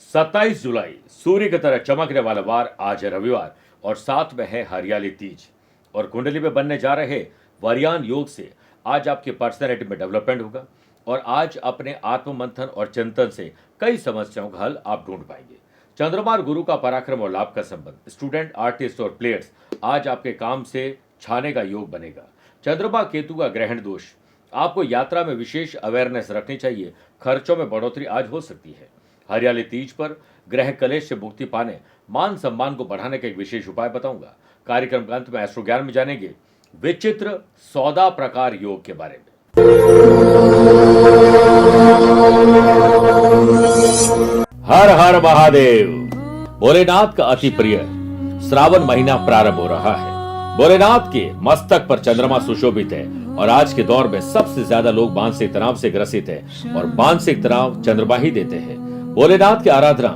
27 जुलाई सूर्य की तरह चमकने वाला वार आज है रविवार और साथ में है हरियाली तीज। और कुंडली में बनने जा रहे वरयान योग से आज आपकी पर्सनैलिटी में डेवलपमेंट होगा और आज अपने आत्म मंथन और चिंतन से कई समस्याओं का हल आप ढूंढ पाएंगे। चंद्रमा और गुरु का पराक्रम और लाभ का संबंध, स्टूडेंट, आर्टिस्ट और प्लेयर्स आज आपके काम से छाने का योग बनेगा। चंद्रमा केतु का ग्रहण दोष, आपको यात्रा में विशेष अवेयरनेस रखनी चाहिए। खर्चों में बढ़ोतरी आज हो सकती है। हरियाली तीज पर ग्रह कलेश से मुक्ति पाने, मान सम्मान को बढ़ाने का एक विशेष उपाय बताऊंगा। कार्यक्रम के अंत में एस्ट्रो ज्ञान में जानेंगे विचित्र सौदा प्रकार योग के बारे में। हर हर महादेव। भोलेनाथ का अति प्रिय श्रावण महीना प्रारंभ हो रहा है। भोलेनाथ के मस्तक पर चंद्रमा सुशोभित है और आज के दौर में सबसे ज्यादा लोग मानसिक तनाव से ग्रसित हैं और मानसिक तनाव चंद्रमा ही देते हैं। भोलेनाथ की आराधना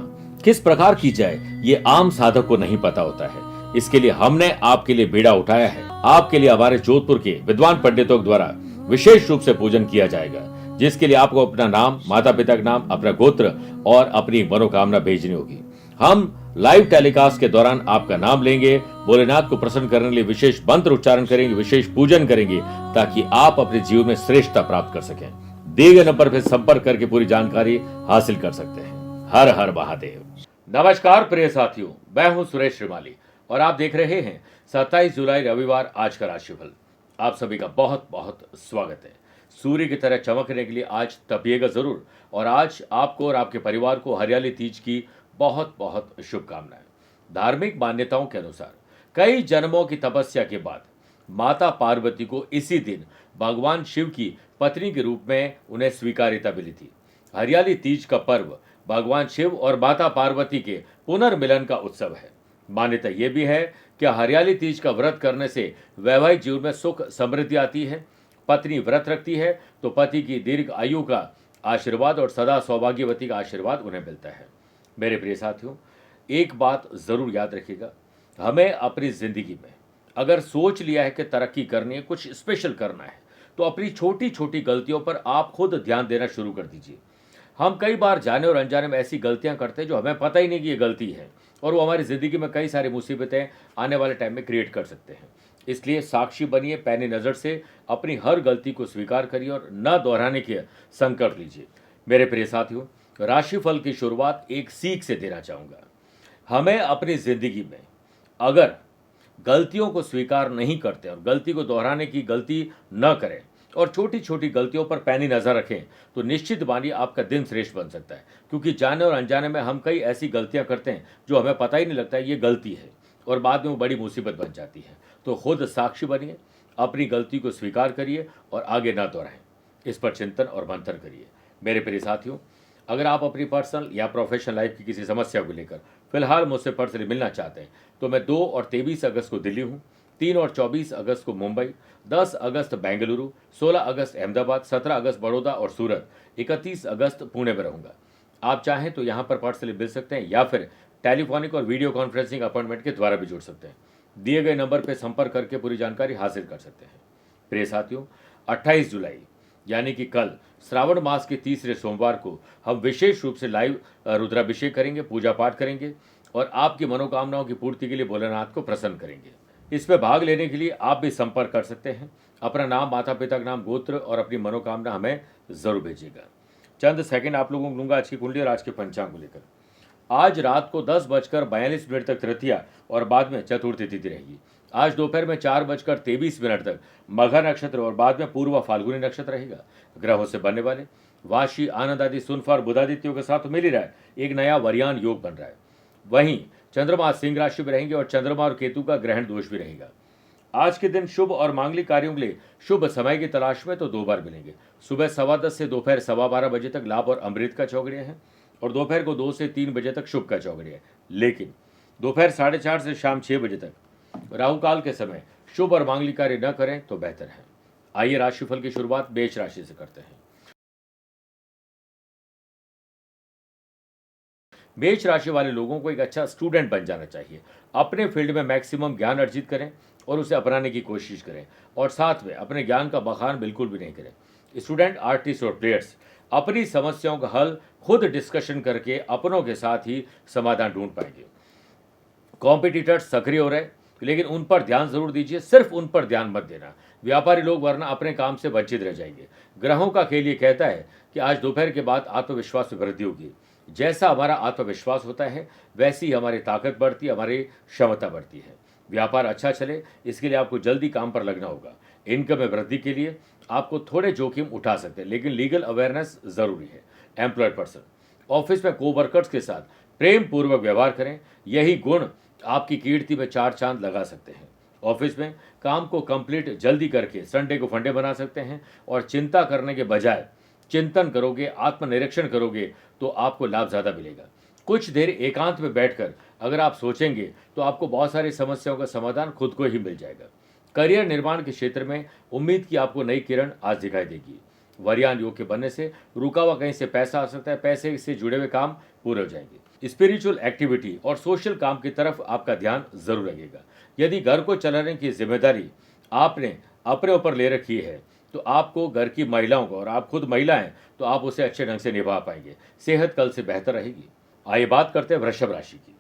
किस प्रकार की जाए ये आम साधक को नहीं पता होता है। इसके लिए हमने आपके लिए बीड़ा उठाया है। आपके लिए हमारे जोधपुर के विद्वान पंडितों द्वारा विशेष रूप से पूजन किया जाएगा, जिसके लिए आपको अपना नाम, माता पिता का नाम, अपना गोत्र और अपनी मनोकामना भेजनी होगी। हम लाइव टेलीकास्ट के दौरान आपका नाम लेंगे, भोलेनाथ को प्रसन्न करने के लिए विशेष मंत्र उच्चारण करेंगे, विशेष पूजन करेंगे ताकि आप अपने जीवन में श्रेष्ठता प्राप्त कर सकें। दिए गए नंबर पर संपर्क करके पूरी जानकारी हासिल कर सकते हैं। हर हर महादेव। नमस्कार प्रिय साथियों, मैं हूं सुरेश श्रीमाली और आप देख रहे हैं 27 जुलाई रविवार आज का राशिफल। आप सभी का बहुत बहुत स्वागत है। सूर्य की तरह चमकने के लिए आज तपिएगा जरूर और आज आपको और आपके परिवार को हरियाली तीज की बहुत बहुत शुभकामनाएं। धार्मिक मान्यताओं के अनुसार कई जन्मों की तपस्या के बाद माता पार्वती को इसी दिन भगवान शिव की पत्नी के रूप में उन्हें स्वीकार्यता मिली थी। हरियाली तीज का पर्व भगवान शिव और माता पार्वती के पुनर्मिलन का उत्सव है। मान्यता यह भी है कि हरियाली तीज का व्रत करने से वैवाहिक जीवन में सुख समृद्धि आती है। पत्नी व्रत रखती है तो पति की दीर्घ आयु का आशीर्वाद और सदा सौभाग्यवती का आशीर्वाद उन्हें मिलता है। मेरे प्रिय साथियों, एक बात जरूर याद रखिएगा, हमें अपनी जिंदगी में अगर सोच लिया है कि तरक्की करनी है, कुछ स्पेशल करना है, तो अपनी छोटी छोटी गलतियों पर आप खुद ध्यान देना शुरू कर दीजिए। हम कई बार जाने और अनजाने में ऐसी गलतियां करते हैं जो हमें पता ही नहीं कि ये गलती है और वो हमारी ज़िंदगी में कई सारी मुसीबतें आने वाले टाइम में क्रिएट कर सकते हैं। इसलिए साक्षी बनिए, पैनी नज़र से अपनी हर गलती को स्वीकार करिए और न दोहराने के संकल्प लीजिए। मेरे प्रिय साथियों, राशिफल की शुरुआत एक सीख से देना चाहूँगा। हमें अपनी ज़िंदगी में अगर गलतियों को स्वीकार नहीं करते और गलती को दोहराने की गलती न करें और छोटी छोटी गलतियों पर पैनी नज़र रखें तो निश्चित मानिए आपका दिन श्रेष्ठ बन सकता है। क्योंकि जाने और अनजाने में हम कई ऐसी गलतियां करते हैं जो हमें पता ही नहीं लगता है ये गलती है और बाद में वो बड़ी मुसीबत बन जाती है। तो खुद साक्षी बनिए, अपनी गलती को स्वीकार करिए और आगे ना दोहराएं। इस पर चिंतन और मंथन करिए। मेरे प्रिय साथियों, अगर आप अपनी पर्सनल या प्रोफेशनल लाइफ की किसी समस्या को लेकर फिलहाल मुझसे पर्सनली मिलना चाहते हैं तो मैं 2 और 23 अगस्त को दिल्ली हूँ, 3 और 24 अगस्त को मुंबई, 10 अगस्त बेंगलुरु, 16 अगस्त अहमदाबाद, 17 अगस्त बड़ौदा और सूरत, 31 अगस्त पुणे में रहूंगा। आप चाहें तो यहाँ पर पर्सनली मिल सकते हैं या फिर टेलीफोनिक और वीडियो कॉन्फ्रेंसिंग अपॉइंटमेंट के द्वारा भी जुड़ सकते हैं। दिए गए नंबर पर संपर्क करके पूरी जानकारी हासिल कर सकते हैं। प्रिय साथियों, 28 जुलाई यानी कि कल श्रावण मास के तीसरे सोमवार को हम विशेष रूप से लाइव रुद्राभिषेक करेंगे, पूजा पाठ करेंगे और आपकी मनोकामनाओं की पूर्ति के लिए भोलेनाथ को प्रसन्न करेंगे। इसमें भाग लेने के लिए आप भी संपर्क कर सकते हैं। अपना नाम, माता पिता का नाम, गोत्र और अपनी मनोकामना हमें जरूर भेजिएगा। चंद सेकंड आप लोगों को लूंगा आज की कुंडली और आज के पंचांग को लेकर। आज रात को 10:42 तक तृतीया और बाद में चतुर्थी तिथि रहेगी। आज दोपहर में 4:23 तक मघा नक्षत्र और बाद में पूर्व फाल्गुनी नक्षत्र रहेगा। ग्रहों से बनने वाले वाशी, आनंद आदि, सुनफा और बुधादित्यों के साथ मिल ही रहा है, एक नया वरयान योग बन रहा है। वहीं चंद्रमा सिंह राशि में रहेंगे और चंद्रमा और केतु का ग्रहण दोष भी रहेगा। आज के दिन शुभ और मांगलिक कार्यों के लिए शुभ समय की तलाश में तो 2 बार मिलेंगे। सुबह 10:15 से दोपहर 12:15 बजे तक लाभ और अमृत का चौगड़िया है और दोपहर को 2 से 3 बजे तक शुभ का चौगड़िया है। लेकिन दोपहर 4:30 से शाम 6 बजे तक राहु काल के समय शुभ और मांगलिक कार्य न करें तो बेहतर है। आइए राशिफल की शुरुआत मेष राशि से करते हैं। मेष राशि वाले लोगों को एक अच्छा स्टूडेंट बन जाना चाहिए। अपने फील्ड में मैक्सिमम ज्ञान अर्जित करें और उसे अपनाने की कोशिश करें और साथ में अपने ज्ञान का बखान बिल्कुल भी नहीं करें। स्टूडेंट, आर्टिस्ट और प्लेयर्स अपनी समस्याओं का हल खुद डिस्कशन करके अपनों के साथ ही समाधान ढूंढ पाएंगे। कॉम्पिटिटर्स सक्रिय हो रहे, लेकिन उन पर ध्यान जरूर दीजिए, सिर्फ उन पर ध्यान मत देना। व्यापारी लोग वरना अपने काम से वंचित रह जाएंगे। ग्रहों का खेल ये कहता है कि आज दोपहर के बाद आत्मविश्वास में वृद्धि होगी। जैसा हमारा आत्मविश्वास होता है वैसी ही हमारी ताकत बढ़ती है, हमारी क्षमता बढ़ती है। व्यापार अच्छा चले इसके लिए आपको जल्दी काम पर लगना होगा। इनकम में वृद्धि के लिए आपको थोड़े जोखिम उठा सकते हैं, लेकिन लीगल अवेयरनेस जरूरी है। एम्प्लॉयड पर्सन, ऑफिस में कोवर्कर्स के साथ प्रेम पूर्वक व्यवहार करें, यही गुण आपकी कीर्ति में चार चांद लगा सकते हैं। ऑफिस में काम को कंप्लीट जल्दी करके संडे को फंडे बना सकते हैं, और चिंता करने के बजाय चिंतन करोगे, आत्मनिरीक्षण करोगे तो आपको लाभ ज़्यादा मिलेगा। कुछ देर एकांत में बैठकर अगर आप सोचेंगे तो आपको बहुत सारी समस्याओं का समाधान खुद को ही मिल जाएगा। करियर निर्माण के क्षेत्र में उम्मीद की आपको नई किरण आज दिखाई देगी। वरयान योग के बनने से रुका हुआ कहीं से पैसा आ सकता है, पैसे से जुड़े हुए काम पूरे हो जाएंगे। स्पिरिचुअल एक्टिविटी और सोशल काम की तरफ आपका ध्यान जरूर लगेगा। यदि घर को चलाने की जिम्मेदारी आपने अपने ऊपर ले रखी है तो आपको घर की महिलाओं को, और आप खुद महिला हैं तो आप उसे अच्छे ढंग से निभा पाएंगे। सेहत कल से बेहतर रहेगी। आइए बात करते हैं वृषभ राशि की।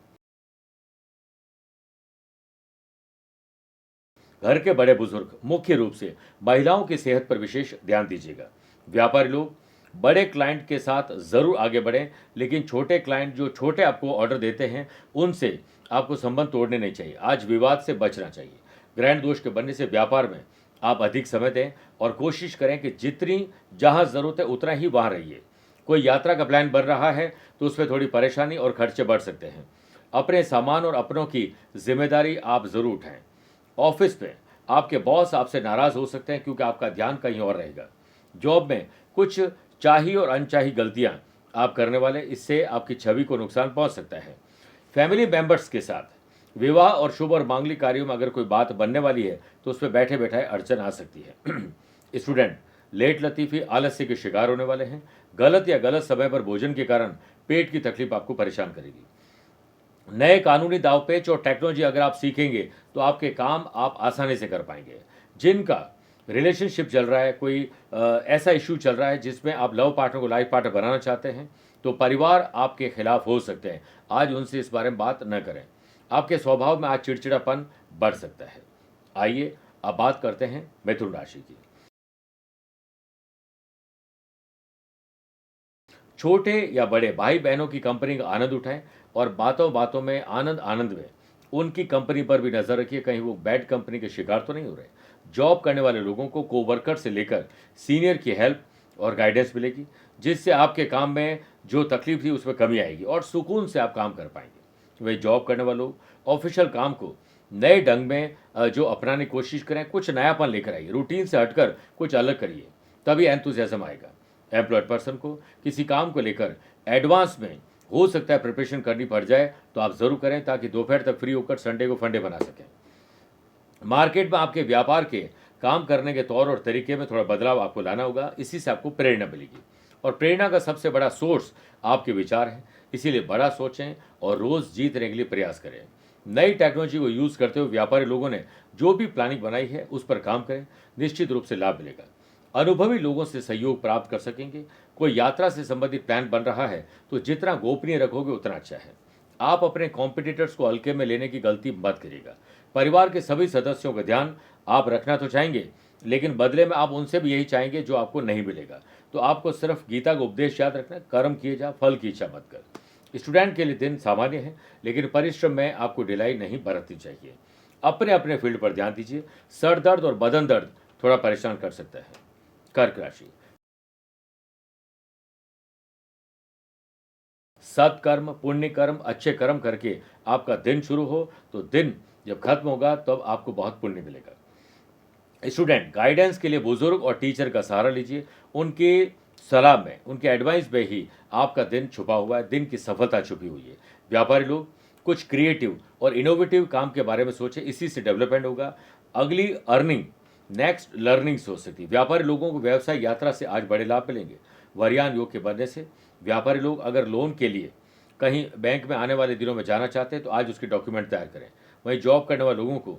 घर के बड़े बुजुर्ग, मुख्य रूप से महिलाओं की सेहत पर विशेष ध्यान दीजिएगा। व्यापारी लोग बड़े क्लाइंट के साथ जरूर आगे बढ़ें, लेकिन छोटे क्लाइंट जो छोटे आपको ऑर्डर देते हैं उनसे आपको संबंध तोड़ने नहीं चाहिए। आज विवाद से बचना चाहिए। ग्रहण दोष के बनने से व्यापार में आप अधिक समय दें और कोशिश करें कि जितनी जहां जरूरत है उतना ही वहां रहिए। कोई यात्रा का प्लान बन रहा है तो उसमें थोड़ी परेशानी और खर्चे बढ़ सकते हैं। अपने सामान और अपनों की जिम्मेदारी आप जरूर उठाएं। ऑफिस में आपके बॉस आपसे नाराज हो सकते हैं क्योंकि आपका ध्यान कहीं और रहेगा। जॉब में कुछ चाही और अनचाही गलतियां आप करने वाले, इससे आपकी छवि को नुकसान पहुंच सकता है। फैमिली मेंबर्स के साथ विवाह और शुभ और मांगलिक कार्यों में अगर कोई बात बनने वाली है तो उसमें बैठे बैठाए अड़चन आ सकती है। स्टूडेंट लेट लतीफी आलस्य के शिकार होने वाले हैं। गलत या गलत समय पर भोजन के कारण पेट की तकलीफ आपको परेशान करेगी। नए कानूनी दावपेच और टेक्नोलॉजी अगर आप सीखेंगे तो आपके काम आप आसानी से कर पाएंगे। जिनका रिलेशनशिप चल रहा है, कोई ऐसा इश्यू चल रहा है जिसमें आप लव पार्टनर को लाइफ पार्टनर बनाना चाहते हैं तो परिवार आपके खिलाफ हो सकते हैं। आज उनसे इस बारे में बात न करें। आपके स्वभाव में आज चिड़चिड़ापन बढ़ सकता है। आइए अब बात करते हैं मिथुन राशि की। छोटे या बड़े भाई बहनों की कंपनी का आनंद उठाएं, और बातों बातों में आनंद आनंद में उनकी कंपनी पर भी नजर रखिए, कहीं वो बैड कंपनी के शिकार तो नहीं हो रहे। जॉब करने वाले लोगों को कोवर्कर से लेकर सीनियर की हेल्प और गाइडेंस मिलेगी, जिससे आपके काम में जो तकलीफ थी उसमें कमी आएगी और सुकून से आप काम कर पाएंगे। वही जॉब करने वाले लोग ऑफिशियल काम को नए ढंग में जो अपनाने की कोशिश करें, कुछ नयापन लेकर आइए, रूटीन से हटकर कुछ अलग करिए, तभी एंथुसियाज्म आएगा। एम्प्लॉयड पर्सन को किसी काम को लेकर एडवांस में हो सकता है प्रिपरेशन करनी पड़ जाए तो आप जरूर करें, ताकि दोपहर तक फ्री होकर संडे को फंडे बना सकें। मार्केट में आपके व्यापार के काम करने के तौर और तरीके में थोड़ा बदलाव आपको लाना होगा, इसी से आपको प्रेरणा मिलेगी। और प्रेरणा का सबसे बड़ा सोर्स आपके विचार है, इसीलिए बड़ा सोचें और रोज जीतने के लिए प्रयास करें। नई टेक्नोलॉजी को यूज करते हुए व्यापारी लोगों ने जो भी प्लानिंग बनाई है उस पर काम करें, निश्चित रूप से लाभ मिलेगा। अनुभवी लोगों से सहयोग प्राप्त कर सकेंगे। कोई यात्रा से संबंधित प्लान बन रहा है तो जितना गोपनीय रखोगे उतना अच्छा है। आप अपने कॉम्पिटिटर्स को हल्के में लेने की गलती मत करिएगा। परिवार के सभी सदस्यों का ध्यान आप रखना तो चाहेंगे, लेकिन बदले में आप उनसे भी यही चाहेंगे जो आपको नहीं मिलेगा। तो आपको सिर्फ गीता का उपदेश याद रखना, कर्म किए जा, फल की इच्छा मत कर। स्टूडेंट के लिए दिन सामान्य है, लेकिन परिश्रम में आपको ढिलाई नहीं बरतनी चाहिए। अपने अपने फील्ड पर ध्यान दीजिए। सर दर्द और बदन दर्द थोड़ा परेशान कर सकता है। कर्क राशि, सत्कर्म, पुण्य कर्म, अच्छे कर्म करके आपका दिन शुरू हो तो दिन जब खत्म होगा तब आपको बहुत पुण्य मिलेगा। स्टूडेंट गाइडेंस के लिए बुजुर्ग और टीचर का सहारा लीजिए। उनकी सलाह में, उनके एडवाइस में ही आपका दिन छुपा हुआ है, दिन की सफलता छुपी हुई है। व्यापारी लोग कुछ क्रिएटिव और इनोवेटिव काम के बारे में सोचें, इसी से डेवलपमेंट होगा। अगली अर्निंग नेक्स्ट लर्निंग्स हो सकती है। व्यापारी लोगों को व्यवसाय यात्रा से आज बड़े लाभ मिलेंगे। वरयान योग के बनने से व्यापारी लोग अगर लोन के लिए कहीं बैंक में आने वाले दिनों में जाना चाहते हैं तो आज उसके डॉक्यूमेंट तैयार करें। वहीं जॉब करने वाले लोगों को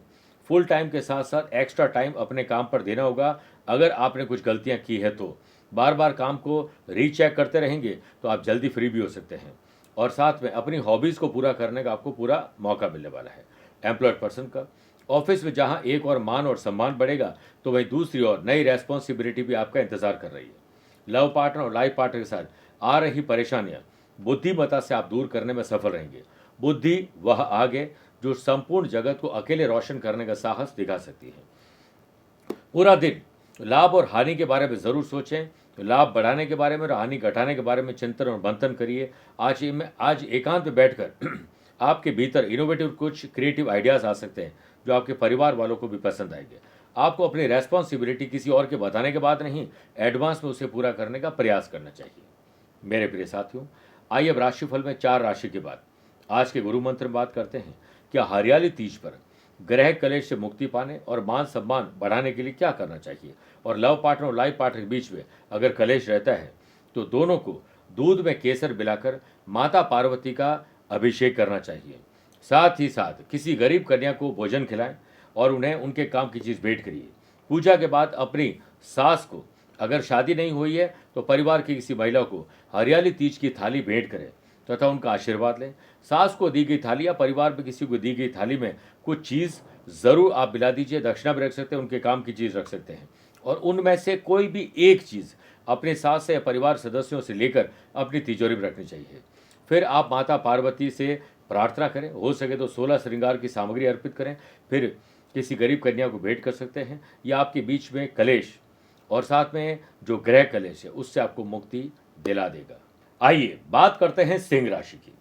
फुल टाइम के साथ साथ एक्स्ट्रा टाइम अपने काम पर देना होगा। अगर आपने कुछ गलतियां की है तो बार बार काम को रीचेक करते रहेंगे तो आप जल्दी फ्री भी हो सकते हैं, और साथ में अपनी हॉबीज़ को पूरा करने का आपको पूरा मौका मिलने वाला है। एम्प्लॉयड पर्सन का ऑफिस में जहां एक और मान और सम्मान बढ़ेगा, तो वहीं दूसरी ओर नई रेस्पॉन्सिबिलिटी भी आपका इंतजार कर रही है। लव पार्टनर और लाइफ पार्टनर के साथ आ रही परेशानियां बुद्धिमत्ता से आप दूर करने में सफल रहेंगे। बुद्धि वह आगे जो संपूर्ण जगत को अकेले रोशन करने का साहस दिखा सकती है। पूरा दिन लाभ और हानि के बारे में जरूर सोचें। लाभ बढ़ाने के बारे में और हानि घटाने के बारे में चिंतन और मंथन करिए। आज एकांत में बैठकर आपके भीतर इनोवेटिव कुछ क्रिएटिव आइडियाज आ सकते हैं जो आपके परिवार वालों को भी पसंद आएंगे। आपको अपनी रेस्पॉन्सिबिलिटी किसी और के बताने के बाद नहीं, एडवांस में उसे पूरा करने का प्रयास करना चाहिए। मेरे प्रिय साथियों, आइए अब राशिफल में 4 राशि के बाद आज के गुरु मंत्र में बात करते हैं। क्या हरियाली तीज पर ग्रह कलेश से मुक्ति पाने और मान सम्मान बढ़ाने के लिए क्या करना चाहिए, और लव पार्टनर और लाइफ पार्टनर के बीच में अगर कलेश रहता है तो दोनों को दूध में केसर मिलाकर माता पार्वती का अभिषेक करना चाहिए। साथ ही साथ किसी गरीब कन्या को भोजन खिलाएं और उन्हें उनके काम की चीज़ भेंट करिए। पूजा के बाद अपनी सास को, अगर शादी नहीं हुई है तो परिवार की किसी महिला को हरियाली तीज की थाली भेंट करें तथा उनका आशीर्वाद लें। सास को दी गई थाली या परिवार में किसी को दी गई थाली में कुछ चीज़ ज़रूर आप मिला दीजिए। दक्षिणा भी रख सकते हैं, उनके काम की चीज़ रख सकते हैं, और उनमें से कोई भी एक चीज़ अपने सास से या परिवार सदस्यों से लेकर अपनी तिजोरी में रखनी चाहिए। फिर आप माता पार्वती से प्रार्थना करें, हो सके तो 16 श्रृंगार की सामग्री अर्पित करें। फिर किसी गरीब कन्या को भेंट कर सकते हैं। या आपके बीच में कलेश और साथ में जो ग्रह कलेश है उससे आपको मुक्ति दिला देगा। आइए बात करते हैं सिंह राशि की।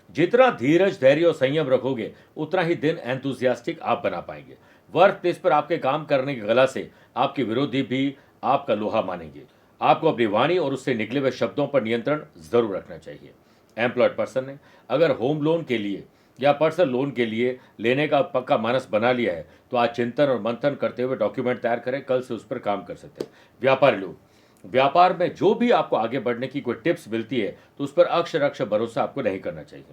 जितना धीरज, धैर्य और संयम रखोगे उतना ही दिन एंथुसियास्टिक आप बना पाएंगे। वर्क प्लेस पर आपके काम करने की कला से आपके विरोधी भी आपका लोहा मानेंगे। आपको अपनी वाणी और उससे निकले हुए शब्दों पर नियंत्रण जरूर रखना चाहिए। एम्प्लॉयड पर्सन ने अगर होम लोन के लिए या पर्सनल लोन के लिए लेने का पक्का मानस बना लिया है तो आज चिंतन और मंथन करते हुए डॉक्यूमेंट तैयार करें, कल से उस पर काम कर सकते हैं। व्यापारी लोग, व्यापार में जो भी आपको आगे बढ़ने की कोई टिप्स मिलती है तो उस पर अक्षर भरोसा आपको नहीं करना चाहिए।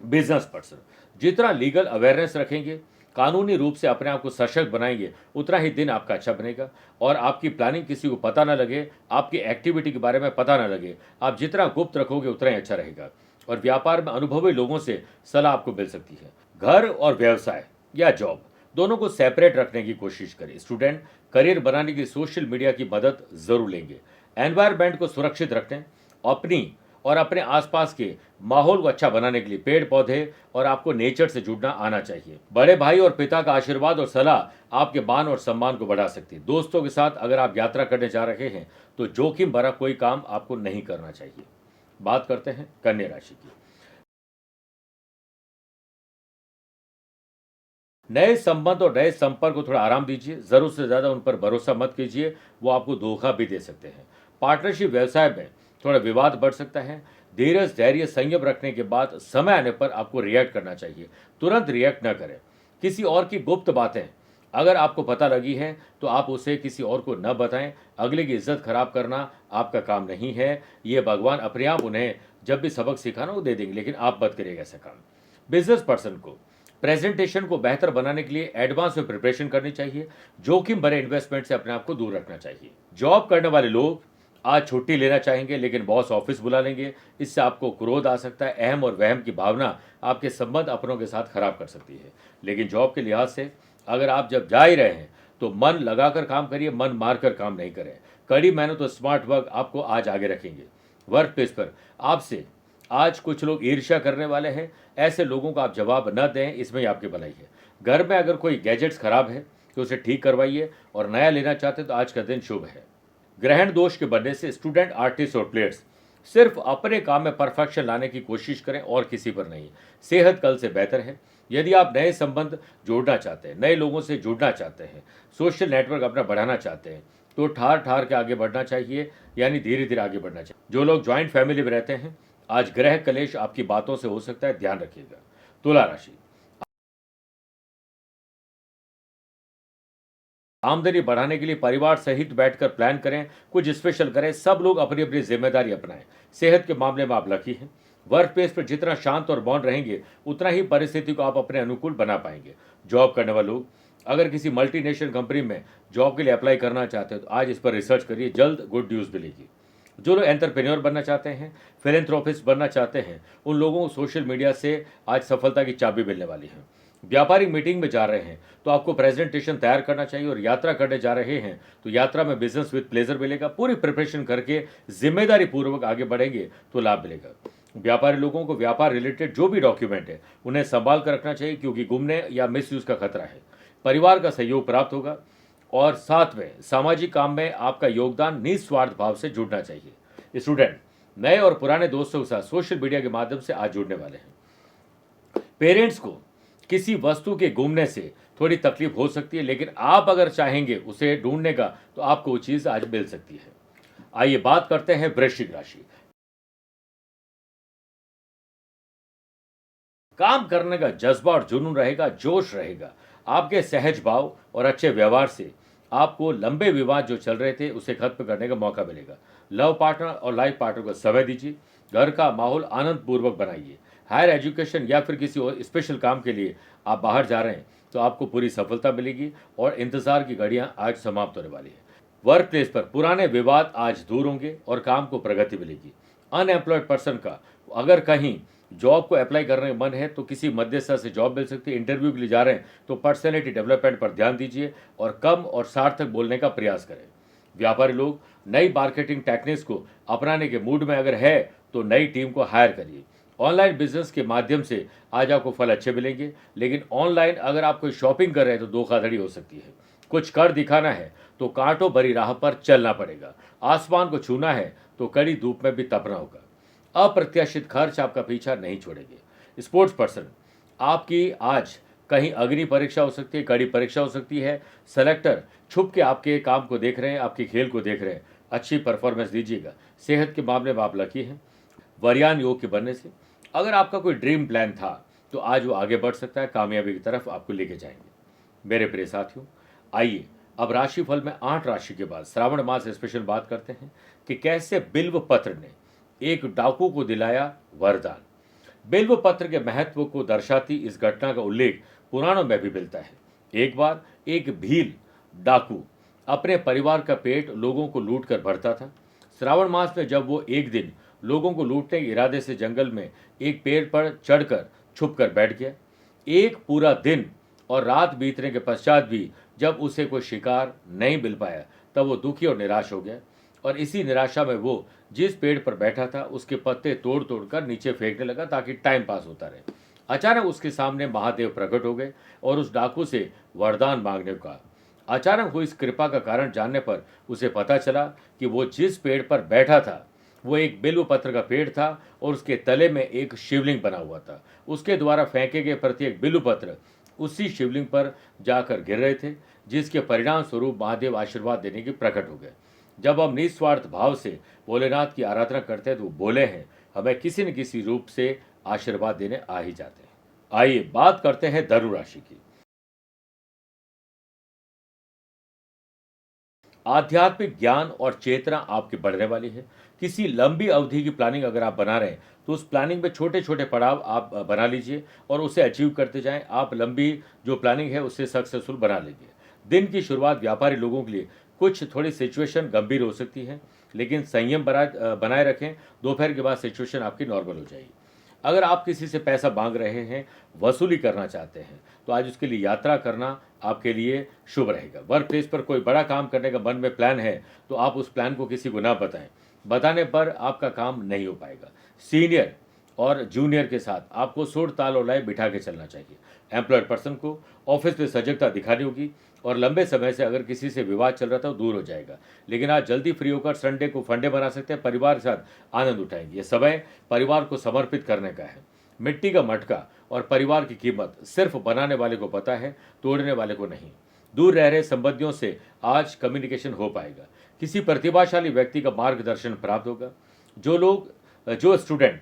बिजनेस पर्सन जितना लीगल अवेयरनेस रखेंगे, कानूनी रूप से अपने आप को सशक्त बनाएंगे, उतना ही दिन आपका अच्छा बनेगा और आपकी प्लानिंग किसी को पता ना लगे, आपकी एक्टिविटी के बारे में पता ना लगे। आप जितना गुप्त रखोगे उतना ही अच्छा रहेगा और व्यापार में अनुभवी लोगों से सलाह आपको मिल सकती है। घर और व्यवसाय या जॉब दोनों को सेपरेट रखने की कोशिश करें। स्टूडेंट करियर बनाने के लिए सोशल मीडिया की मदद जरूर लेंगे। एनवायरनमेंट को सुरक्षित रखें। अपनी और अपने आसपास के माहौल को अच्छा बनाने के लिए पेड़ पौधे और आपको नेचर से जुड़ना आना चाहिए। बड़े भाई और पिता का आशीर्वाद और सलाह आपके मान और सम्मान को बढ़ा सकती है। दोस्तों के साथ अगर आप यात्रा करने जा रहे हैं तो जोखिम भरा कोई काम आपको नहीं करना चाहिए। बात करते हैं कन्या राशि की। नए संबंध और नए संपर्क को थोड़ा आराम दीजिए। जरूरत से ज्यादा उन पर भरोसा मत कीजिए, वो आपको धोखा भी दे सकते हैं। पार्टनरशिप व्यवसाय में थोड़ा विवाद बढ़ सकता है। धीरज, धैर्य, संयम रखने के बाद समय आने पर आपको रिएक्ट करना चाहिए। तुरंत रिएक्ट न करें। किसी और की गुप्त बातें अगर आपको पता लगी है तो आप उसे किसी और को न बताएं। अगले की इज्जत खराब करना आपका काम नहीं है। ये भगवान अपने आप उन्हें जब भी सबक सिखाना वो दे देंगे, लेकिन आप मत करिएगा ऐसा काम। बिजनेस पर्सन को प्रेजेंटेशन को बेहतर बनाने के लिए एडवांस में प्रिपरेशन करनी चाहिए। जोखिम भरे इन्वेस्टमेंट से अपने आप को दूर रखना चाहिए। जॉब करने वाले लोग आज छुट्टी लेना चाहेंगे लेकिन बॉस ऑफिस बुला लेंगे। इससे आपको क्रोध आ सकता है। अहम और वहम की भावना आपके संबंध अपनों के साथ खराब कर सकती है। लेकिन जॉब के लिहाज से अगर आप जब जा ही रहे हैं तो मन लगाकर काम करिए, मन मारकर काम नहीं करें। कड़ी मेहनत और स्मार्ट वर्क आपको आज आगे रखेंगे। वर्क प्लेस पर आपसे आज कुछ लोग ईर्ष्या करने वाले हैं। ऐसे लोगों को आप जवाब न दें, इसमें ही आपकी भलाई है। घर में अगर कोई गैजेट्स खराब है तो उसे ठीक करवाइए और नया लेना चाहते तो आज का दिन शुभ है। ग्रहण दोष के बनने से स्टूडेंट, आर्टिस्ट और प्लेयर्स सिर्फ अपने काम में परफेक्शन लाने की कोशिश करें और किसी पर नहीं। सेहत कल से बेहतर है। यदि आप नए संबंध जोड़ना चाहते हैं, नए लोगों से जुड़ना चाहते हैं, सोशल नेटवर्क अपना बढ़ाना चाहते हैं तो ठार ठार के आगे बढ़ना चाहिए, यानी धीरे धीरे आगे बढ़ना चाहिए। जो लोग ज्वाइंट फैमिली में रहते हैं आज ग्रह कलेश आपकी बातों से हो सकता है, ध्यान रखिएगा। तुला राशि, आमदनी बढ़ाने के लिए परिवार सहित बैठकर प्लान करें, कुछ स्पेशल करें। सब लोग अपनी अपनी जिम्मेदारी अपनाएं। सेहत के मामले में आप लकी हैं। वर्क प्लेस पर जितना शांत और मौन रहेंगे उतना ही परिस्थिति को आप अपने अनुकूल बना पाएंगे। जॉब करने वाले लोग अगर किसी मल्टीनेशनल कंपनी में जॉब के लिए अप्लाई करना चाहते हो तो आज इस पर रिसर्च करिए, जल्द गुड न्यूज़ मिलेगी। जो लोग एंटरप्रेन्योर बनना चाहते हैं, फिलेंथ्रोपिस्ट बनना चाहते हैं, उन लोगों को सोशल मीडिया से आज सफलता की चाबी मिलने वाली है। व्यापारिक मीटिंग में जा रहे हैं तो आपको प्रेजेंटेशन तैयार करना चाहिए, और यात्रा करने जा रहे हैं तो यात्रा में बिजनेस विद प्लेजर मिलेगा। पूरी प्रिपरेशन करके जिम्मेदारी पूर्वक आगे बढ़ेंगे तो लाभ मिलेगा। व्यापारी लोगों को व्यापार रिलेटेड जो भी डॉक्यूमेंट है उन्हें संभाल कर रखना चाहिए, क्योंकि गुमने या मिसयूज का खतरा है। परिवार का सहयोग प्राप्त होगा, और साथ में सामाजिक काम में आपका योगदान निस्वार्थ भाव से जुड़ना चाहिए। स्टूडेंट नए और पुराने दोस्तों के साथ सोशल मीडिया के माध्यम से आज जुड़ने वाले हैं। पेरेंट्स को किसी वस्तु के गुमने से थोड़ी तकलीफ हो सकती है, लेकिन आप अगर चाहेंगे उसे ढूंढने का तो आपको वो चीज आज मिल सकती है। आइए बात करते हैं वृश्चिक राशि। काम करने का जज्बा और जुनून रहेगा, जोश रहेगा। आपके सहज भाव और अच्छे व्यवहार से आपको लंबे विवाद जो चल रहे थे उसे खत्म करने का मौका मिलेगा। लव पार्टनर और लाइफ पार्टनर को समय दीजिए। घर का माहौल आनंद पूर्वक बनाइए। हायर एजुकेशन या फिर किसी और स्पेशल काम के लिए आप बाहर जा रहे हैं तो आपको पूरी सफलता मिलेगी, और इंतजार की घड़ियां आज समाप्त होने वाली है। वर्क प्लेस पर पुराने विवाद आज दूर होंगे और काम को प्रगति मिलेगी। अनएम्प्लॉयड पर्सन का अगर कहीं जॉब को अप्लाई करने का मन है तो किसी मध्यस्थ से जॉब मिल सकती है। इंटरव्यू के लिए जा रहे हैं तो पर्सनैलिटी डेवलपमेंट पर ध्यान दीजिए और कम और सार्थक बोलने का प्रयास करें। व्यापारी लोग नई मार्केटिंग टेक्निक्स को अपनाने के मूड में अगर है तो नई टीम को हायर करिए। ऑनलाइन बिजनेस के माध्यम से आज आपको फल अच्छे मिलेंगे, लेकिन ऑनलाइन अगर आप कोई शॉपिंग कर रहे हैं तो धोखाधड़ी हो सकती है। कुछ कर दिखाना है तो कांटों भरी राह पर चलना पड़ेगा। आसमान को छूना है तो कड़ी धूप में भी तपना होगा। अप्रत्याशित खर्च आपका पीछा नहीं छोड़ेंगे। स्पोर्ट्स पर्सन, आपकी आज कहीं अग्नि परीक्षा हो सकती है, कड़ी परीक्षा हो सकती है। सेलेक्टर छुप के आपके काम को देख रहे हैं, आपके खेल को देख रहे हैं। अच्छी परफॉर्मेंस दीजिएगा। सेहत के मामले में आप लकी हैं। वरयान योग के बनने से अगर आपका कोई ड्रीम प्लान था तो आज वो आगे बढ़ सकता है, कामयाबी की तरफ आपको लेके जाएंगे। मेरे प्रिय साथियों, आइए अब राशिफल में 8 राशि के बाद श्रावण मास स्पेशल बात करते हैं कि कैसे बिल्व पत्र ने एक डाकू को दिलाया वरदान। बिल्व पत्र के महत्व को दर्शाती इस घटना का उल्लेख पुराणों में भी मिलता है। एक बार एक भील डाकू अपने परिवार का पेट लोगों को लूट कर भरता था। श्रावण मास में जब वो एक दिन लोगों को लूटने के इरादे से जंगल में एक पेड़ पर चढ़कर छुप कर बैठ गया। एक पूरा दिन और रात बीतने के पश्चात भी जब उसे कोई शिकार नहीं मिल पाया तब वो दुखी और निराश हो गया, और इसी निराशा में वो जिस पेड़ पर बैठा था उसके पत्ते तोड़ तोड़ कर नीचे फेंकने लगा ताकि टाइम पास होता रहे। अचानक उसके सामने महादेव प्रकट हो गए और उस डाकू से वरदान मांगने को कहा। अचानक हुई इस कृपा का कारण जानने पर उसे पता चला कि वो जिस पेड़ पर बैठा था वो एक बिल्व पत्र का पेड़ था, और उसके तले में एक शिवलिंग बना हुआ था। उसके द्वारा फेंके गए प्रत्येक बिल्व पत्र उसी शिवलिंग पर जाकर गिर रहे थे, जिसके परिणाम स्वरूप महादेव आशीर्वाद देने के प्रकट हो गए। जब हम निस्वार्थ भाव से भोलेनाथ की आराधना करते हैं तो वो बोले हैं हमें किसी न किसी रूप से आशीर्वाद देने आ ही जाते हैं। आइए बात करते हैं धनु राशि की। आध्यात्मिक ज्ञान और चेतना आपकी बढ़ने वाली है। किसी लंबी अवधि की प्लानिंग अगर आप बना रहे हैं तो उस प्लानिंग में छोटे छोटे पड़ाव आप बना लीजिए और उसे अचीव करते जाएं। आप लंबी जो प्लानिंग है उसे सक्सेसफुल बना लेंगे। दिन की शुरुआत व्यापारी लोगों के लिए कुछ थोड़ी सिचुएशन गंभीर हो सकती है, लेकिन संयम बनाए रखें। दोपहर के बाद सिचुएशन आपकी नॉर्मल हो जाएगी। अगर आप किसी से पैसा मांग रहे हैं, वसूली करना चाहते हैं, तो आज उसके लिए यात्रा करना आपके लिए शुभ रहेगा। वर्क प्लेस पर कोई बड़ा काम करने का मन में प्लान है तो आप उस प्लान को किसी को ना बताएं। बताने पर आपका काम नहीं हो पाएगा। सीनियर और जूनियर के साथ आपको सुर ताल और लय बिठा के चलना चाहिए। एम्प्लॉयड पर्सन को ऑफिस में सजगता दिखानी होगी, और लंबे समय से अगर किसी से विवाद चल रहा था वो दूर हो जाएगा। लेकिन आज जल्दी फ्री होकर संडे को फंडे बना सकते हैं, परिवार के साथ आनंद उठाएंगे। ये समय परिवार को समर्पित करने का है। मिट्टी का मटका और परिवार की कीमत सिर्फ बनाने वाले को पता है, तोड़ने वाले को नहीं। दूर रह रहे संबंधियों से आज कम्युनिकेशन हो पाएगा। किसी प्रतिभाशाली व्यक्ति का मार्गदर्शन प्राप्त होगा। जो स्टूडेंट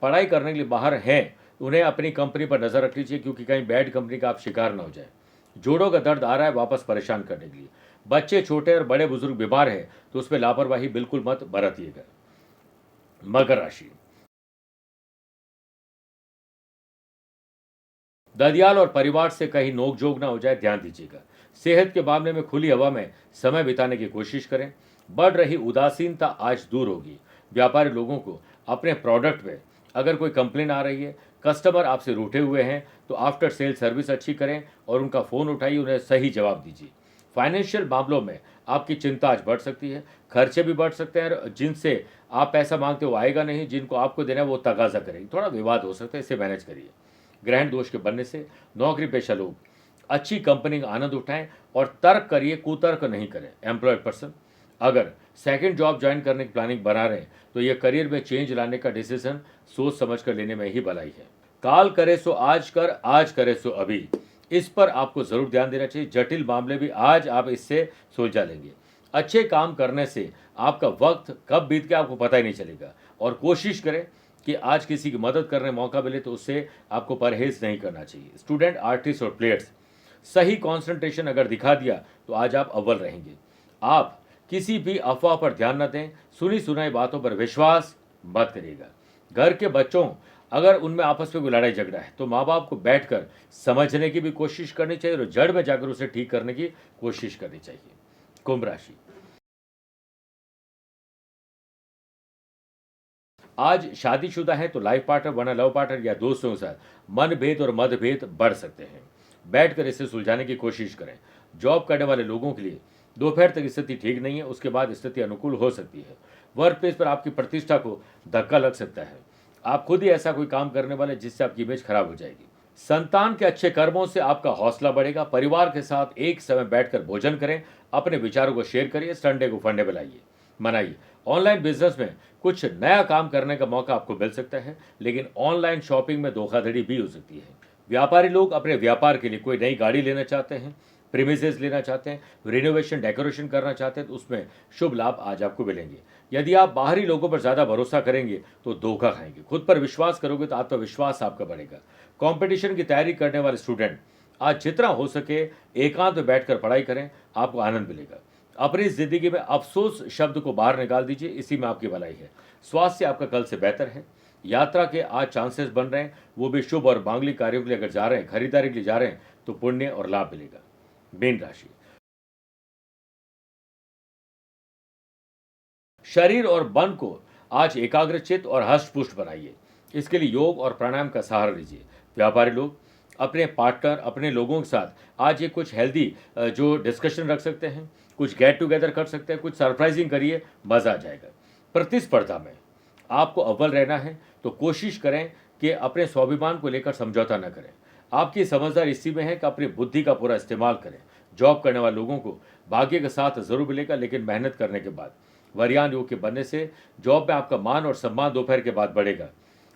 पढ़ाई करने के लिए बाहर हैं उन्हें अपनी कंपनी पर नजर रख लीजिए, क्योंकि कहीं बैड कंपनी का आप शिकार न हो जाए। जोड़ों का दर्द आ रहा है वापस परेशान करने के लिए। बच्चे छोटे और बड़े बुजुर्ग बीमार हैं तो उसमें लापरवाही बिल्कुल मत बरतिएगा। मकर राशि, ददियाल और परिवार से कहीं नोकझोंक ना हो जाए, ध्यान दीजिएगा। सेहत के मामले में खुली हवा में समय बिताने की कोशिश करें। बढ़ रही उदासीनता आज दूर होगी। व्यापारी लोगों को अपने प्रोडक्ट में अगर कोई कंप्लेन आ रही है, कस्टमर आपसे रूठे हुए हैं, तो आफ्टर सेल सर्विस अच्छी करें और उनका फ़ोन उठाइए, उन्हें सही जवाब दीजिए। फाइनेंशियल मामलों में आपकी चिंता आज बढ़ सकती है, खर्चे भी बढ़ सकते हैं, और जिनसे आप पैसा मांगते हो आएगा नहीं, जिनको आपको देना है वो तगाजा करेंगे, थोड़ा विवाद हो सकता है, इसे मैनेज करिए। ग्रहण दोष के बनने से नौकरी पेशा लोग अच्छी कंपनी का आनंद उठाएं और तर्क करिए, कुतर्क नहीं करें। एम्प्लॉयड पर्सन अगर सेकंड जॉब ज्वाइन करने की प्लानिंग बना रहे हैं तो यह करियर में चेंज लाने का डिसीजन सोच समझ कर लेने में ही भलाई है। काल करे सो आज कर, आज करे सो अभी, इस पर आपको जरूर ध्यान देना चाहिए। जटिल मामले भी आज आप इससे सुलझा लेंगे। अच्छे काम करने से आपका वक्त कब बीत गया आपको पता ही नहीं चलेगा। और कोशिश करें कि आज किसी की मदद करने मौका मिले तो उससे आपको परहेज नहीं करना चाहिए। स्टूडेंट, आर्टिस्ट और प्लेयर्स, सही कंसंट्रेशन अगर दिखा दिया तो आज आप अव्वल रहेंगे। आप किसी भी अफवाह पर ध्यान न दें, सुनी सुनाई बातों पर विश्वास मत करिएगा। घर के बच्चों अगर उनमें आपस में कोई लड़ाई झगड़ा है तो माँ बाप को बैठकर समझने की भी कोशिश करनी चाहिए और जड़ में जाकर उसे ठीक करने की कोशिश करनी चाहिए। कुंभ राशि, आज शादीशुदा है तो लाइफ पार्टनर वरना लव पार्टनर या दोस्तों के साथ मनभेद और मतभेद बढ़ सकते हैं। बैठकर इसे सुलझाने की कोशिश करें। जॉब करने वाले लोगों के लिए दोपहर तक स्थिति ठीक नहीं है, उसके बाद स्थिति अनुकूल हो सकती है। वर्क प्लेस पर आपकी प्रतिष्ठा को धक्का लग सकता है। आप खुद ही ऐसा कोई काम करने वाले जिससे आपकी इमेज खराब हो जाएगी। संतान के अच्छे कर्मों से आपका हौसला बढ़ेगा। परिवार के साथ एक समय बैठकर भोजन करें, अपने विचारों को शेयर करिए, संडे को फंडे बनाइए, मनाइए। ऑनलाइन बिजनेस में कुछ नया काम करने का मौका आपको मिल सकता है, लेकिन ऑनलाइन शॉपिंग में धोखाधड़ी भी हो सकती है। व्यापारी लोग अपने व्यापार के लिए कोई नई गाड़ी लेना चाहते हैं, प्रीमिसेस लेना चाहते हैं, रिनोवेशन डेकोरेशन करना चाहते हैं, तो उसमें शुभ लाभ आज आपको मिलेंगे। यदि आप बाहरी लोगों पर ज़्यादा भरोसा करेंगे तो धोखा खाएंगे। खुद पर विश्वास करोगे तो आत्मविश्वास आपका बढ़ेगा। कंपटीशन की तैयारी करने वाले स्टूडेंट आज जितना हो सके एकांत में बैठकर पढ़ाई करें, आपको आनंद मिलेगा। अपनी जिंदगी में अफसोस शब्द को बाहर निकाल दीजिए, इसी में आपकी भलाई है। स्वास्थ्य आपका कल से बेहतर है। यात्रा के आज चांसेस बन रहे हैं, वो भी शुभ और मांगलिक कार्यों के लिए अगर जा रहे हैं, खरीदारी के लिए जा रहे हैं, तो पुण्य और लाभ मिलेगा। मीन राशि, शरीर और मन को आज एकाग्रचित और हष्टपुष्ट बनाइए। इसके लिए योग और प्राणायाम का सहारा लीजिए। व्यापारी लोग अपने पार्टनर, अपने लोगों के साथ आज ये कुछ हेल्दी जो डिस्कशन रख सकते हैं, कुछ गेट टुगेदर कर सकते हैं, कुछ सरप्राइजिंग करिए, मज़ा आ जाएगा। प्रतिस्पर्धा में आपको अव्वल रहना है तो कोशिश करें कि अपने स्वाभिमान को लेकर समझौता न करें। आपकी समझदारी इसी में है कि अपनी बुद्धि का पूरा इस्तेमाल करें। जॉब करने वाले लोगों को भाग्य के साथ जरूर मिलेगा, लेकिन मेहनत करने के बाद। वरयान योग के बनने से जॉब में आपका मान और सम्मान दोपहर के बाद बढ़ेगा।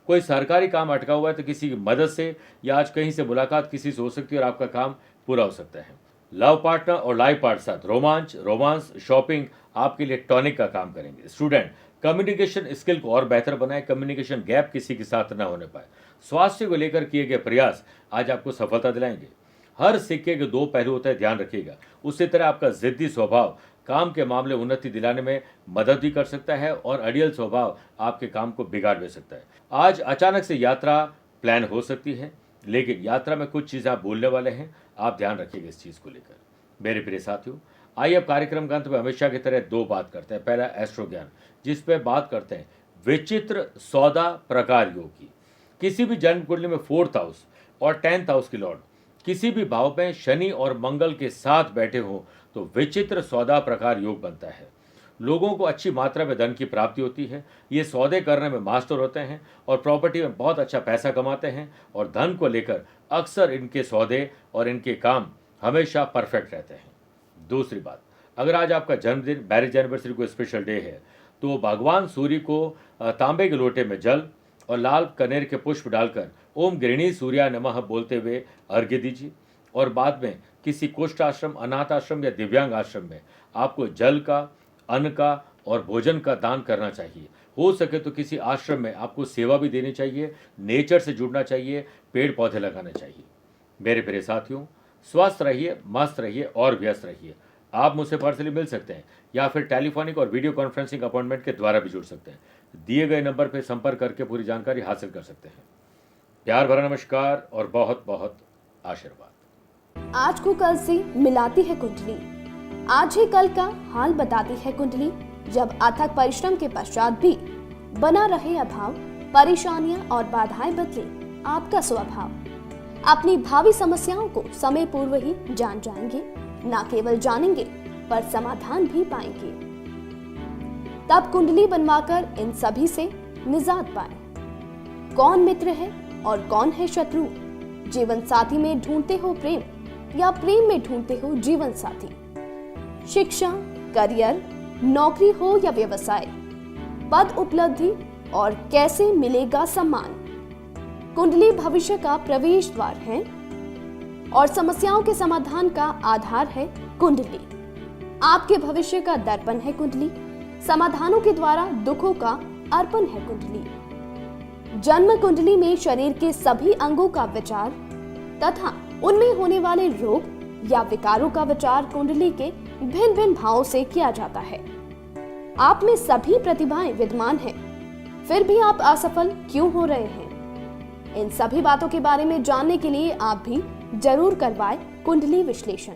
कोई सरकारी काम अटका हुआ है तो किसी की मदद से या आज कहीं से मुलाकात किसी से हो सकती है और आपका काम पूरा हो सकता है। लव पार्टनर और लाइफ पार्टनर साथ रोमांस, शॉपिंग आपके लिए टॉनिक का काम करेंगे। स्टूडेंट, कम्युनिकेशन स्किल को और बेहतर बनाएं, कम्युनिकेशन गैप किसी के साथ न होने पाए। स्वास्थ्य को लेकर किए गए प्रयास आज आपको सफलता दिलाएंगे। हर सिक्के के दो पहलू होते हैं, ध्यान रखिएगा। उसी तरह आपका जिद्दी स्वभाव काम के मामले उन्नति दिलाने में मदद भी कर सकता है और अड़ियल स्वभाव आपके काम को बिगाड़ भी सकता है। आज अचानक से यात्रा प्लान हो सकती है, लेकिन यात्रा में कुछ चीज़ें आप भूलने वाले हैं, आप ध्यान रखिएगा इस चीज़ को लेकर। मेरे प्रिय साथियों, आइए अब कार्यक्रम का अंत में हमेशा की तरह दो बात करते हैं। पहला एस्ट्रो ज्ञान, जिस पे बात करते हैं विचित्र सौदा प्रकार योग की। किसी भी जन्म कुंडली में 4th हाउस और 10th हाउस की लॉर्ड किसी भी भाव में शनि और मंगल के साथ बैठे हों तो विचित्र सौदा प्रकार योग बनता है। लोगों को अच्छी मात्रा में धन की प्राप्ति होती है। ये सौदे करने में मास्टर होते हैं और प्रॉपर्टी में बहुत अच्छा पैसा कमाते हैं, और धन को लेकर अक्सर इनके सौदे और इनके काम हमेशा परफेक्ट रहते हैं। दूसरी बात, अगर आज आपका जन्मदिन, मैरिज एनिवर्सरी कोई स्पेशल डे है तो भगवान सूर्य को तांबे के लोटे में जल और लाल कनेर के पुष्प डालकर ओम गृहिणी सूर्या नमः बोलते हुए अर्घ्य दीजिए। और बाद में किसी कुष्ठ आश्रम, अनाथ आश्रम या दिव्यांग आश्रम में आपको जल का, अन्न का और भोजन का दान करना चाहिए। हो सके तो किसी आश्रम में आपको सेवा भी देनी चाहिए, नेचर से जुड़ना चाहिए, पेड़ पौधे लगाने चाहिए। मेरे प्रिय साथियों, स्वस्थ रहिए, मस्त रहिए और व्यस्त रहिए। आप मुझसे पर्सनली मिल सकते हैं या फिर टेलीफोनिक और वीडियो कॉन्फ्रेंसिंग अपॉइंटमेंट के द्वारा भी जुड़ सकते हैं। दिए गए नंबर पर संपर्क करके पूरी जानकारी हासिल कर सकते हैं। प्यार भरा नमस्कार और बहुत बहुत आशीर्वाद। आज को कल से मिलाती है कुंडली, आज ही कल का हाल बताती है कुंडली। जब अथक परिश्रम के पश्चात भी बना रहे अभाव, परेशानियां और बाधाएं बदले आपका स्वभाव, अपनी भावी समस्याओं को समय पूर्व ही जान जाएंगे। न केवल जानेंगे पर समाधान भी पाएंगे। तब कुंडली बनवाकर इन सभी से निजात पाए। कौन मित्र है और कौन है शत्रु? जीवन साथी में ढूंढते हो प्रेम या प्रेम में ढूंढते हो जीवन साथी? शिक्षा, करियर, नौकरी हो या व्यवसाय, पद उपलब्धि और कैसे मिलेगा सम्मान? कुंडली भविष्य का प्रवेश द्वार है और समस्याओं के समाधान का आधार है कुंडली। आपके भविष्य का दर्पण है कुंडली, समाधानों के द्वारा दुखों का अर्पण है कुंडली। जन्म कुंडली में शरीर के सभी अंगों का विचार तथा उनमें होने वाले रोग या विकारों का विचार कुंडली के भिन्न भिन्न भावों से किया जाता है। आप में सभी प्रतिभाएं विद्यमान हैं, फिर भी आप असफल क्यों हो रहे हैं? इन सभी बातों के बारे में जानने के लिए आप भी जरूर करवाएं कुंडली विश्लेषण।